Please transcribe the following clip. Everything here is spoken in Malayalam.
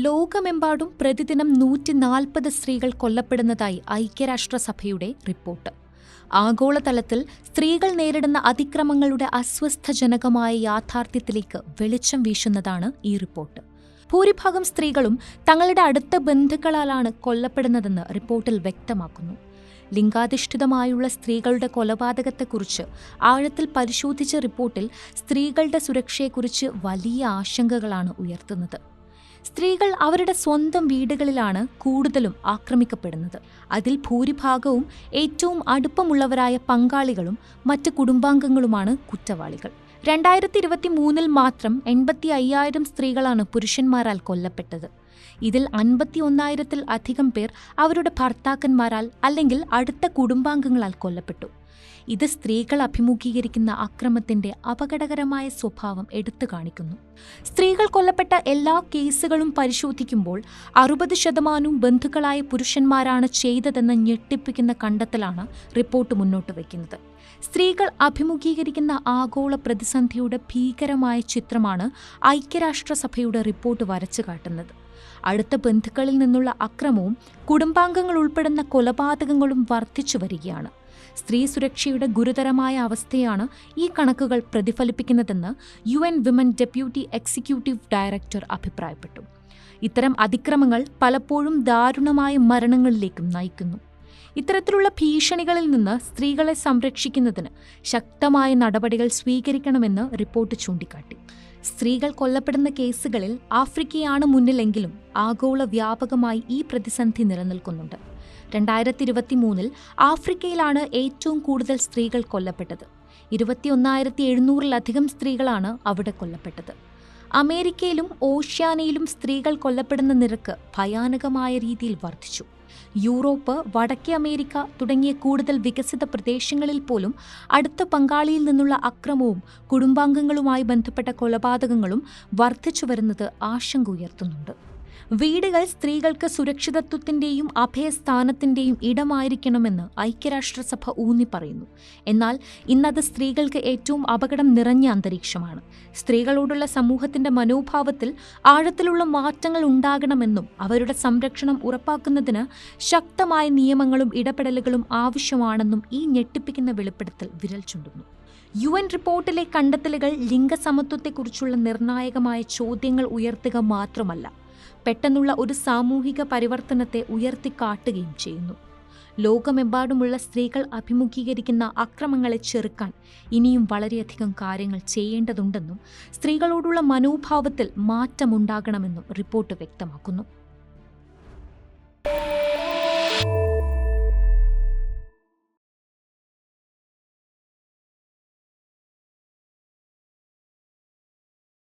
ലോകമെമ്പാടും പ്രതിദിനം 140 സ്ത്രീകൾ കൊല്ലപ്പെടുന്നതായി ഐക്യരാഷ്ട്രസഭയുടെ റിപ്പോർട്ട്. ആഗോളതലത്തിൽ സ്ത്രീകൾ നേരിടുന്ന അതിക്രമങ്ങളുടെ അസ്വസ്ഥജനകമായ യാഥാർത്ഥ്യത്തിലേക്ക് വെളിച്ചം വീശുന്നതാണ് ഈ റിപ്പോർട്ട്. ഭൂരിഭാഗം സ്ത്രീകളും തങ്ങളുടെ അടുത്ത ബന്ധുക്കളാലാണ് കൊല്ലപ്പെടുന്നതെന്ന് റിപ്പോർട്ടിൽ വ്യക്തമാക്കുന്നു. ലിംഗാധിഷ്ഠിതമായുള്ള സ്ത്രീകളുടെ കൊലപാതകത്തെക്കുറിച്ച് ആഴത്തിൽ പരിശോധിച്ച റിപ്പോർട്ടിൽ സ്ത്രീകളുടെ സുരക്ഷയെക്കുറിച്ച് വലിയ ആശങ്കകളാണ് ഉയർത്തുന്നത്. സ്ത്രീകൾ അവരുടെ സ്വന്തം വീടുകളിലാണ് കൂടുതലും ആക്രമിക്കപ്പെടുന്നത്. അതിൽ ഭൂരിഭാഗവും ഏറ്റവും അടുപ്പമുള്ളവരായ പങ്കാളികളും മറ്റ് കുടുംബാംഗങ്ങളുമാണ് കുറ്റവാളികൾ. 2023 മാത്രം 85,000 സ്ത്രീകളാണ് പുരുഷന്മാരാൽ കൊല്ലപ്പെട്ടത്. ഇതിൽ 51,000-ൽ അധികം പേർ അവരുടെ ഭർത്താക്കന്മാരാൽ അല്ലെങ്കിൽ അടുത്ത കുടുംബാംഗങ്ങളാൽ കൊല്ലപ്പെട്ടു. ഇത് സ്ത്രീകൾ അഭിമുഖീകരിക്കുന്ന അക്രമത്തിന്റെ അപകടകരമായ സ്വഭാവം എടുത്തു കാണിക്കുന്നു. സ്ത്രീകൾ കൊല്ലപ്പെട്ട എല്ലാ കേസുകളും പരിശോധിക്കുമ്പോൾ 60% ബന്ധുക്കളായ പുരുഷന്മാരാണ് ചെയ്തതെന്ന ഞെട്ടിപ്പിക്കുന്ന കണ്ടെത്തലാണ് റിപ്പോർട്ട് മുന്നോട്ട് വയ്ക്കുന്നത്. സ്ത്രീകൾ അഭിമുഖീകരിക്കുന്ന ആഗോള പ്രതിസന്ധിയുടെ ഭീകരമായ ചിത്രമാണ് ഐക്യരാഷ്ട്രസഭയുടെ റിപ്പോർട്ട് വരച്ചു കാട്ടുന്നത്. അടുത്ത ബന്ധുക്കളിൽ നിന്നുള്ള അക്രമവും കുടുംബാംഗങ്ങൾ ഉൾപ്പെടുന്ന കൊലപാതകങ്ങളും വർദ്ധിച്ചു വരികയാണ്. സ്ത്രീ സുരക്ഷയുടെ ഗുരുതരമായ അവസ്ഥയാണ് ഈ കണക്കുകൾ പ്രതിഫലിപ്പിക്കുന്നതെന്ന് UN women deputy executive director അഭിപ്രായപ്പെട്ടു. ഇത്തരം അതിക്രമങ്ങൾ പലപ്പോഴും ദാരുണമായ മരണങ്ങളിലേക്കും നയിക്കുന്നു. ഇത്തരത്തിലുള്ള ഭീഷണികളിൽ നിന്ന് സ്ത്രീകളെ സംരക്ഷിക്കുന്നതിന് ശക്തമായ നടപടികൾ സ്വീകരിക്കണമെന്ന് റിപ്പോർട്ട് ചൂണ്ടിക്കാട്ടി. സ്ത്രീകൾ കൊല്ലപ്പെടുന്ന കേസുകളിൽ ആഫ്രിക്കയാണ് മുന്നിലെങ്കിലും ആഗോള വ്യാപകമായി ഈ പ്രതിസന്ധി നിലനിൽക്കുന്നുണ്ട്. 2023 ആഫ്രിക്കയിലാണ് ഏറ്റവും കൂടുതൽ സ്ത്രീകൾ കൊല്ലപ്പെട്ടത്. 21,700-ലധികം സ്ത്രീകളാണ് അവിടെ കൊല്ലപ്പെട്ടത്. അമേരിക്കയിലും ഓഷ്യാനയിലും സ്ത്രീകൾ കൊല്ലപ്പെടുന്ന നിരക്ക് ഭയാനകമായ രീതിയിൽ വർദ്ധിച്ചു. യൂറോപ്പ്, വടക്കേ അമേരിക്ക തുടങ്ങിയ കൂടുതൽ വികസിത പ്രദേശങ്ങളിൽ പോലും അടുത്ത പങ്കാളിയിൽ നിന്നുള്ള അക്രമവും കുടുംബാംഗങ്ങളുമായി ബന്ധപ്പെട്ട കൊലപാതകങ്ങളും വർദ്ധിച്ചു വരുന്നത് ആശങ്ക ഉയർത്തുന്നുണ്ട്. വീടുകൾ സ്ത്രീകൾക്ക് സുരക്ഷിതത്വത്തിന്റെയും അഭയസ്ഥാനത്തിന്റെയും ഇടമായിരിക്കണമെന്ന് ഐക്യരാഷ്ട്രസഭ ഊന്നി പറയുന്നു. എന്നാൽ ഇന്നത് സ്ത്രീകൾക്ക് ഏറ്റവും അപകടം നിറഞ്ഞ അന്തരീക്ഷമാണ്. സ്ത്രീകളോടുള്ള സമൂഹത്തിന്റെ മനോഭാവത്തിൽ ആഴത്തിലുള്ള മാറ്റങ്ങൾ ഉണ്ടാകണമെന്നും അവരുടെ സംരക്ഷണം ഉറപ്പാക്കുന്നതിന് ശക്തമായ നിയമങ്ങളും ഇടപെടലുകളും ആവശ്യമാണെന്നും ഈ ഞെട്ടിപ്പിക്കുന്ന വെളിപ്പെടുത്തൽ വിരൽ ചൂണ്ടുന്നു. UN റിപ്പോർട്ടിലെ കണ്ടെത്തലുകൾ ലിംഗസമത്വത്തെക്കുറിച്ചുള്ള നിർണായകമായ ചോദ്യങ്ങൾ ഉയർത്തുക മാത്രമല്ല, പെട്ടെന്നുള്ള ഒരു സാമൂഹിക പരിവർത്തനത്തെ ഉയർത്തിക്കാട്ടുകയും ചെയ്യുന്നു. ലോകമെമ്പാടുമുള്ള സ്ത്രീകൾ അഭിമുഖീകരിക്കുന്ന അക്രമങ്ങളെ ചെറുക്കാൻ ഇനിയും വളരെയധികം കാര്യങ്ങൾ ചെയ്യേണ്ടതുണ്ടെന്നും സ്ത്രീകളോടുള്ള മനോഭാവത്തിൽ മാറ്റമുണ്ടാകണമെന്നും റിപ്പോർട്ട് വ്യക്തമാക്കുന്നു.